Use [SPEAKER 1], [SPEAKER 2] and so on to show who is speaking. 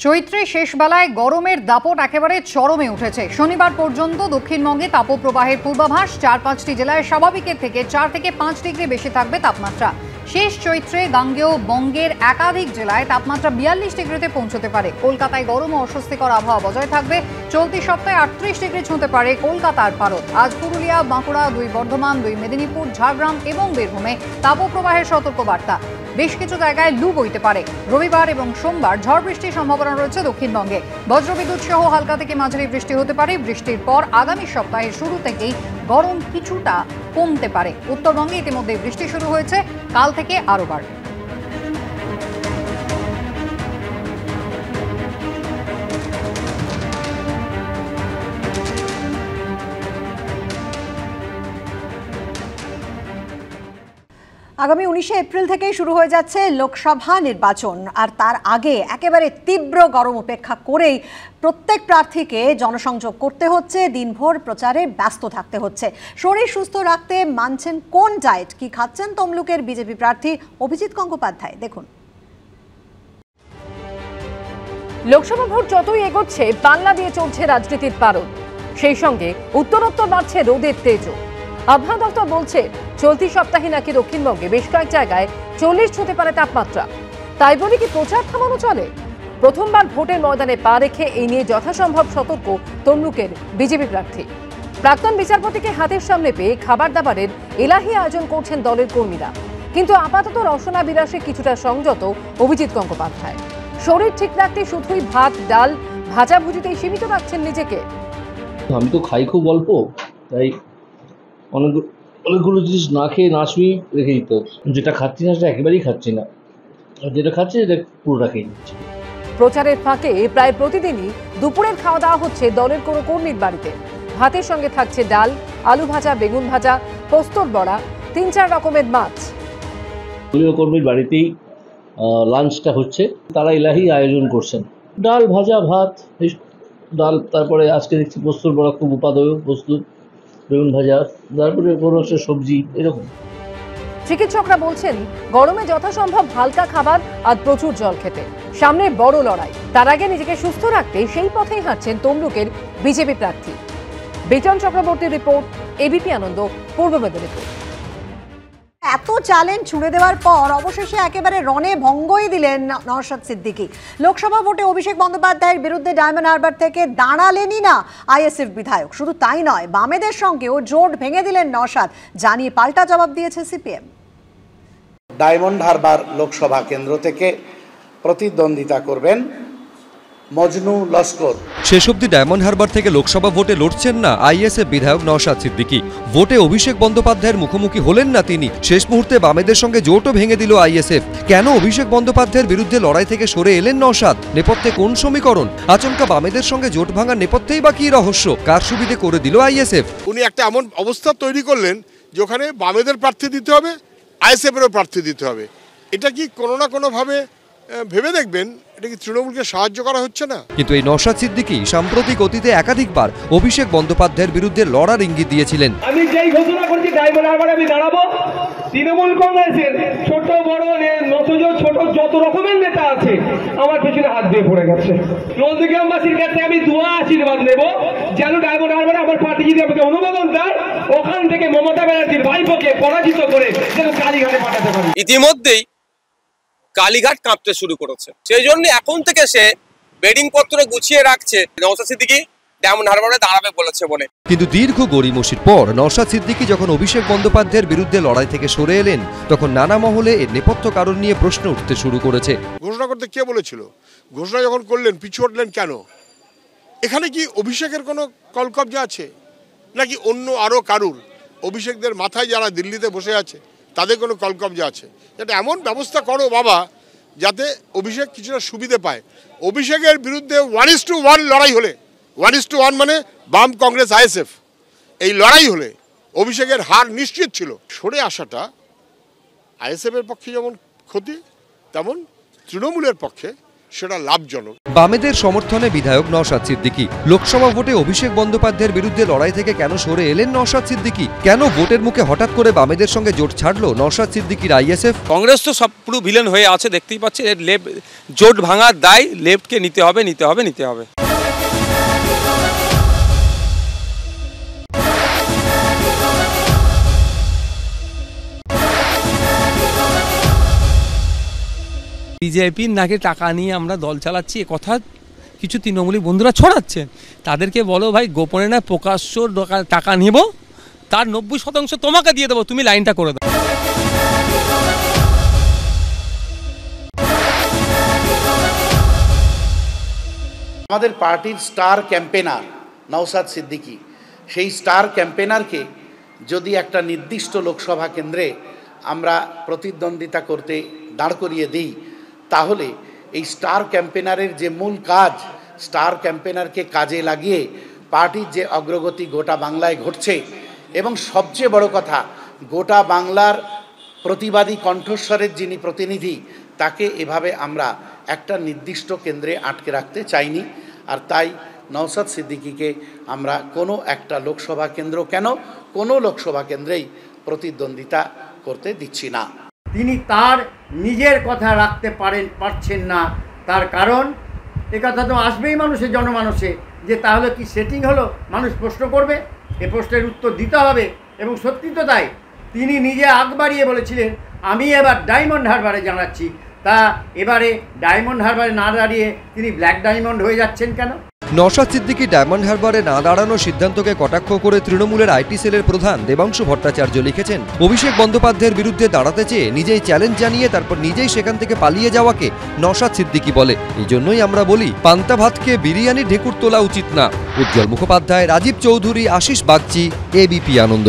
[SPEAKER 1] চৈত্রে শেষ বেলায় গরমের দাপট একেবারে চরমে উঠেছে। শনিবার পর্যন্ত দক্ষিণবঙ্গে তাপপ্রবাহের পূর্বাভাস। 4-5টি জেলায় স্বাভাবিকের থেকে 4 থেকে 5 ডিগ্রি বেশি থাকবে তাপমাত্রা। শেষ চৈত্রে গাঙ্গেয় বঙ্গের একাধিক জেলায় তাপমাত্রা 42 ডিগ্রিতে পৌঁছতে পারে। কলকাতায় গরম ও অস্বস্তিকর আবহাওয়া বজায় থাকবে। চলতি সপ্তাহে 38 ডিগ্রি ছুঁতে পারে কলকাতার পারদ। আজ পুরুলিয়া, বাঁকুড়া, 2 বর্ধমান, 2 মেদিনীপুর, ঝাড়গ্রাম এবং বীরভূমে তাপপ্রবাহের সতর্কবার্তা। বেশ কিছু জায়গায় লু বইতে পারে। রবিবার এবং সোমবার ঝড় বৃষ্টির সম্ভাবনা রয়েছে দক্ষিণবঙ্গে। বজ্রবিদ্যুৎ সহ হালকা থেকে মাঝারি বৃষ্টি হতে পারে। বৃষ্টির পর আগামী সপ্তাহের শুরু থেকেই গরম কিছুটা কমতে পারে। উত্তরবঙ্গে ইতিমধ্যে বৃষ্টি শুরু হয়েছে, কাল থেকে আরও বাড়বে।
[SPEAKER 2] আগামী 19 এপ্রিল থেকেই শুরু হয়ে যাচ্ছে লোকসভা নির্বাচন। আর তার আগে একেবারে তীব্র গরম উপেক্ষা করেই প্রত্যেক প্রার্থীকে জনসংযোগ করতে হচ্ছে, দিনভর প্রচারে ব্যস্ত থাকতে হচ্ছে। শরীর সুস্থ রাখতে মানছেন কোন ডায়েট, কি খাচ্ছেন তমলুকের বিজেপি প্রার্থী অভিজিৎ গঙ্গোপাধ্যায়, দেখুন।
[SPEAKER 3] লোকসভা ভোট যতই এগোচ্ছে বাংলা দিয়ে চলছে রাজনীতির পারদ। সেই সঙ্গে উত্তরোত্তর বাড়ছে রোদের তেজও। আবহাওয়া দপ্তর বলছে চলতি সপ্তাহে নাকি দক্ষিণবঙ্গে বেশ কয়েক জায়গায় 40 ছুঁতে পারে তাপমাত্রা। তাই বলে কি প্রচার থামানো চলে? প্রথমবার ভোটের ময়দানে পা রেখে এই নিয়ে যথাসম্ভব সতর্ক তমলুকের বিজেপি প্রার্থী। প্রাক্তন বিচারপতিকে হাতের সামনে পেয়ে খাবার দাবারের এলাহি আয়োজন করছেন দলের কর্মীরা। কিন্তু আপাতত রসনা বিলাসে কিছুটা সংযত অভিজিৎ গঙ্গোপাধ্যায়। শরীর ঠিক রাখতে শুধুই ভাত, ডাল, ভাজাভুজিতেই সীমিত রাখছেন নিজেকে।
[SPEAKER 4] আমি তো খাই খুব অল্প, তাই অনেকগুলো জিনিস না খেয়ে নাচমি রেখে দিতে হচ্ছে। যেটা খাচ্ছি না সেটা একেবারেই খাচ্ছি না, আর যেটা খাচ্ছি সেটা পুরোটা খেয়ে নিচ্ছি।
[SPEAKER 3] প্রচারের ফাঁকে প্রায় প্রতিদিনই দুপুরের খাওয়া দাওয়া হচ্ছে দলের কোনো কর্মীর বাড়িতে। ভাতের সঙ্গে থাকছে ডাল, আলু ভাজা, বেগুন ভাজা, পোস্তর বড়া, 3-4 রকমের মাছ।
[SPEAKER 4] দলীয় কর্মীর বাড়িতেই লাঞ্চটা হচ্ছে, তারা এলাহি আয়োজন করছেন। ডাল, ভাজা, ভাত, ডাল, তারপরে আজকে দেখছি পোস্তর বড়া খুব উপাদেয় প্রস্তুত, বেগুন ভাজা, তারপরে কোনো সবজি, এরকম।
[SPEAKER 3] চিকিৎসকরা বলছেন গরমে যথাসম্ভব হালকা খাবার আর প্রচুর জল খেতে। সামনে বড় লড়াই, তার আগে নিজেকে সুস্থ রাখতে সেই পথেই হাঁটছেন তমলুকের বিজেপি প্রার্থী। বিজন চক্রবর্তীর রিপোর্ট, এবিপি আনন্দ, পূর্ব মেদিনীপুর।
[SPEAKER 2] এত চ্যালেঞ্জ ছুড়ে দেওয়ার পর অবশেষে একেবারে রণে ভঙ্গই দিলেন নওশাদ সিদ্দিকী। লোকসভা ভোটে অভিষেক বন্দ্যোপাধ্যায়ের বিরুদ্ধে ডায়মন্ড হারবার থেকে দাঁড়ালেনই না আইএসএফ বিধায়ক। শুধু তাই নয়, বামেদের সঙ্গেও জোট ভেঙে দিলেন নওশাদ, জানিয়ে পাল্টা জবাব দিয়েছে সিপিএম।
[SPEAKER 5] ডায়মন্ড হারবার লোকসভা কেন্দ্র থেকে প্রতিদ্বন্দ্বিতা করবেন মজনু লস্কর।
[SPEAKER 6] শেষ অবধি ডায়মন্ড হারবার থেকে লোকসভা ভোটে লড়ছেন না আইএসএফ বিধায়ক নওশাদ সিদ্দিকী। ভোটে অভিষেক বন্দ্যোপাধ্যায়ের মুখোমুখি হলেন না তিনি। শেষ মুহূর্তে বামেদের সঙ্গে জোটও ভেঙে দিল আইএসএফ। কেন অভিষেক বন্দ্যোপাধ্যায়ের বিরুদ্ধে লড়াই থেকে সরে এলেন নওশাদ? নেপথ্যে কোন সমীকরণ? আচমকা বামেদের সঙ্গে জোট ভাঙার নেপথ্যেই বা কি রহস্য? কার সুবিধে করে দিল আইএসএফ?
[SPEAKER 7] উনি একটা এমন অবস্থা তৈরি করলেন যে ওখানে বামেদের প্রার্থী দিতে হবে, আইএসএফেরও প্রার্থী দিতে হবে। এটা কি কোনো না কোনোভাবে ভেবে দেখবেন, এটা কি তৃণমূলকে সাহায্য করা হচ্ছে না? কিন্তু
[SPEAKER 6] এই নওশাদ সিদ্দিকী সাম্প্রতিক অতীতে একাধিকবার অভিষেক বন্দ্যোপাধ্যায়ের বিরুদ্ধে লড়ার ইঙ্গিত দিয়েছিলেন।
[SPEAKER 8] আমি যেই ঘোষণা করছি ডায়মন্ড হারবারে আমি দাঁড়াবো, তৃণমূল কংগ্রেসের ছোট বড় ছোট যত রকমের নেতা আছে আমার পেছনে হাত দিয়ে পড়ে গেছে। নন্দীগ্রামবাসীর কাছে আমি দোয়া আশীর্বাদ নেব যেন ডায়মন্ড হারবারে আমার পার্টি যদি আমাকে অনুমোদন দেয়, ওখান থেকে মমতা ব্যানার্জির ভাইপোকে পরাজিত করে যেন কালীঘাটে পাঠাতে পারি।
[SPEAKER 9] ইতিমধ্যেই কালীঘাট কাঁপতে শুরু করেছে, সেই জন্য এখন থেকে সে বেডিং পত্র গুছিয়ে রাখছে নওশাদ সিদ্দিকী ডায়মন্ড হারবারে দাঁড়াবে বলেছে বলে।
[SPEAKER 6] কিন্তু দীর্ঘ গড়িমসির পর নওশাদ সিদ্দিকী যখন অভিষেক বন্দ্যোপাধ্যায়ের বিরুদ্ধে লড়াই থেকে সরে এলেন, তখন নানা মহলে এর নেপথ্য কারণ নিয়ে প্রশ্ন উঠতে শুরু করেছে।
[SPEAKER 7] ঘোষণা করতে কে বলেছিল? ঘোষণা যখন করলেন পিছু হটলেন কেন? এখানে কি অভিষেকের কোনো কলকব্জা আছে নাকি অন্য আরো কারুর? অভিষেকদের মাথায় যারা দিল্লিতে বসে আছে তাদের কোনো কলকব্জা আছে? এটা এমন ব্যবস্থা করো বাবা যাতে অভিষেক কিছুটা সুবিধে পায়। অভিষেকের বিরুদ্ধে 1:1 লড়াই হলে, 1:1 মানে বাম কংগ্রেস আইএসএফ, এই লড়াই হলে অভিষেকের হার নিশ্চিত ছিল। সরে আসাটা আইএসএফের পক্ষে যেমন ক্ষতি, তেমন তৃণমূলের পক্ষে সেটা লাভজনক।
[SPEAKER 6] বামেদের সমর্থনে বিধায়ক নওশাদ সিদ্দিকী। লোকসভা ভোটে অভিষেক বন্দ্যোপাধ্যায়ের বিরুদ্ধে লড়াই থেকে কেন সরে এলেন নওশাদ সিদ্দিকী? কেন ভোটের মুখে হঠাৎ করে বামেদের সঙ্গে জোট ছাড়লো নওশাদ সিদ্দিকীর আইএসএফ?
[SPEAKER 9] কংগ্রেস তো সব পুরো ভিলেন হয়ে আছে, দেখতেই পাচ্ছে। জোট ভাঙার দায় লেফটকে নিতে হবে।
[SPEAKER 10] বিজেপির নাকি টাকা নিয়ে আমরা দল চালাচ্ছি, এ কথা কিছু তৃণমূলী বন্ধুরা ছড়াচ্ছে। তাদেরকে বলো ভাই, গোপনে না প্রকাশ্য টাকা নেব, তার 90% তোমাকে দিয়ে দেবো, তুমি লাইনটা করে দাও।
[SPEAKER 5] আমাদের পার্টির স্টার ক্যাম্পেনার নওশাদ সিদ্দিকী, সেই স্টার ক্যাম্পেনারকে যদি একটা নির্দিষ্ট লোকসভা কেন্দ্রে আমরা প্রতিদ্বন্দ্বিতা করতে দাঁড় করিয়ে দিই, তাহলে এই স্টার ক্যাম্পেনারের যে মূল কাজ, স্টার ক্যাম্পেনারকে কাজে লাগিয়ে পার্টির যে অগ্রগতি গোটা বাংলায় ঘটছে, এবং সবচেয়ে বড় কথা, গোটা বাংলার প্রতিবাদী কণ্ঠস্বরের যিনি প্রতিনিধি, তাকে এভাবে আমরা একটা নির্দিষ্ট কেন্দ্রে আটকে রাখতে চাইনি। আর তাই নওশাদ সিদ্দিকীকে আমরা কোনো একটা লোকসভা কেন্দ্র কেন, কোনো লোকসভা কেন্দ্রেই প্রতিদ্বন্দ্বিতা করতে দিচ্ছি না।
[SPEAKER 11] তিনি তার নিজের কথা রাখতে পারছেন না। তার কারণ এ কথা তো আসবেই মানুষের জনমানসে, যে তাহলে কি সেটিং হলো, মানুষ প্রশ্ন করবে, এ প্রশ্নের উত্তর দিতে হবে। এবং সত্যি তো তাই, তিনি নিজে আগ বাড়িয়ে বলেছিলেন আমি এবার ডায়মন্ড হারবারে জানাচ্ছি। তা এবারে ডায়মন্ড হারবারে না দাঁড়িয়ে তিনি ব্ল্যাক ডায়মন্ড হয়ে যাচ্ছেন কেন?
[SPEAKER 6] নওশাদ সিদ্দিকী ডায়মন্ড হারবারে না দাঁড়ানোর সিদ্ধান্তকে কটাক্ষ করে তৃণমূলের আইটি সেলের প্রধান দেবাংশু ভট্টাচার্য লিখেছেন, অভিষেক বন্দ্যোপাধ্যায়ের বিরুদ্ধে দাঁড়াতে চেয়ে নিজেই চ্যালেঞ্জ জানিয়ে তারপর নিজেই সেখান থেকে পালিয়ে যাওয়াকে নওশাদ সিদ্দিকী বলে। এই জন্যই আমরা বলি, পান্তা ভাতকে বিরিয়ানি ঢেকুর তোলা উচিত না। উজ্জ্বল মুখোপাধ্যায়, রাজীব চৌধুরী, আশিস বাগচি, এবিপি আনন্দ।